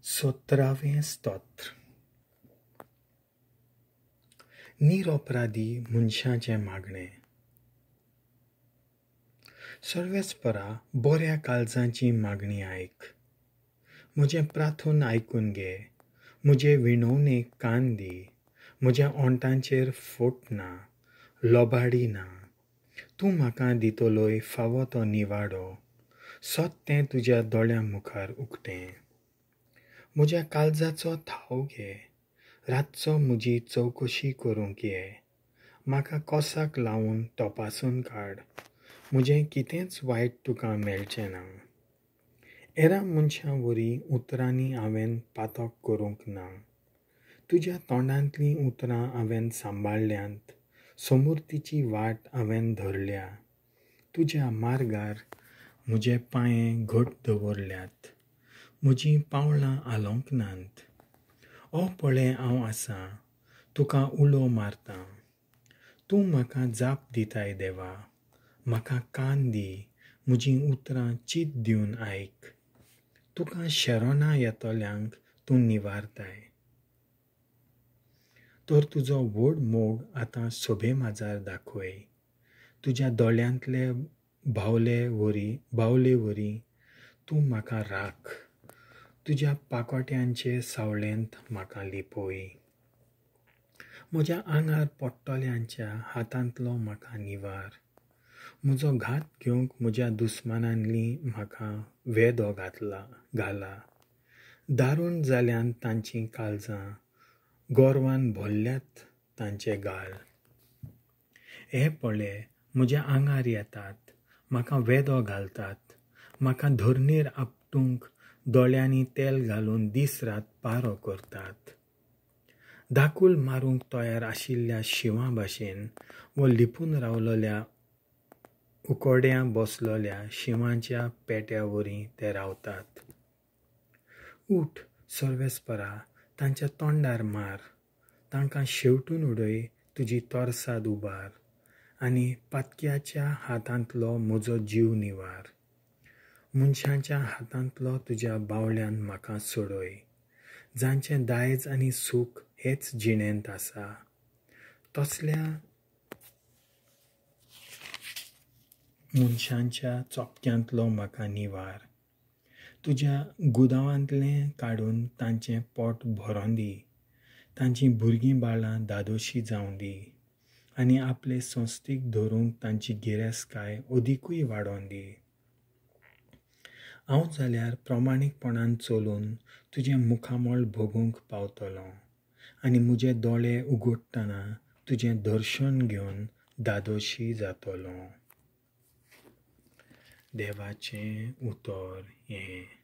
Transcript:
17वें स्तोत्र. निरपराधी मनशाचें मागणें. सर्वेस्परा बऱ्या काळजाची मागणी आयक. म्हजें प्रार्थून आयकून घे. म्हजे विणवणेक कान दी. म्हज्या ओंटांचेर फोट ना, लोबाडी ना. तूं म्हाका दितलोय फावो तो निवाडो. सत्तें तुज्या दोळ्यां मुखार उक्तें. म्हज्या काळजाचो ठाव घे. रातचो म्हजी चवकशी करूंक ये. म्हाका कोसाक लावन तपासून काड. म्हजें कितेंच वायट तुका मेळचें ना. हेरां मनशां वरी उतरांनी हांवें पातक करूंक ना. तुज्या तोंडांतलीं उतरां हांवें सांबाळल्यांत. समृद्धीची वाट हांवें धरल्या. तुज्या मार्गार म्हजे पांये घट दवरल्यात. म्हजीं पावलां हालोंक नात. ओ पळय हांव आसां, तुका उलो मारतां. तूं म्हाका जाप दिताय देवा. म्हाका कान दी. म्हजीं उतरां चीत दिवन आयक. तुका शेरोना येतोल्यांक तूं निवारताय. तर तुजो व्हड मोग आतां सोबे माजार दाखय. तुज्या दोळ्यांतले बावले वरी तूं म्हाका राख. तुज्या पाकोट्यांचे सावळेंत म्हाका लिपय. म्हज्या आंगार पडटल्यांच्या हातांतलो म्हाका निवार. म्हजो घात घेवंक म्हज्या दुस्मानांनी म्हाका वेदो घाला. दारूण जाल्यांत तांचीं काळजां, गोरवान भरल्यात तांचे गाल. हे पळय म्हज्या आंगार येतात, म्हाका वेदो घालतात. म्हाका धरणीर आपटूंक दोळ्यांनी तेल घालून दीस रात पारो करतात. धाकूल मारूंक तयार आशिल्ल्या शिवां भाशेन वो लिपून रावलेल्या उकोड्यां बसलेल्या शिवांच्या पेट्या वरी ते रावतात. उठ सर्वेस्परा, तांच्या तोंडार मार. तांकां शेवटून उडय तुजी तोरसाद उबार. आनी पातक्याच्या हातांतलो म्हजो जीव निवार. मनशांच्या हातांतलो तुज्या बावळ्यान म्हाका सोडय. जांचें दायज आनी सूख हेच जिणेंत आसा, तसल्या मनशांच्या चोपत्यांतलो म्हाका निवार. तुज्या गुदावांतलें काडून तांचें पोट भरों दी. तांचीं भुरगीं बाळां दादोशी जावं दी. आनी आपले संस्थीक धरूंक तांची गिरेस्तकाय अदिकूय वाडोवन दी. हांव जाल्यार प्रमाणीकपणान चलून तुजें मुखामोळ भोगूंक पावतलों. आनी म्हजे दोळे उगडटना तुजें दर्शन घेवन दादोशी जातलों. देवाचें उतर हें.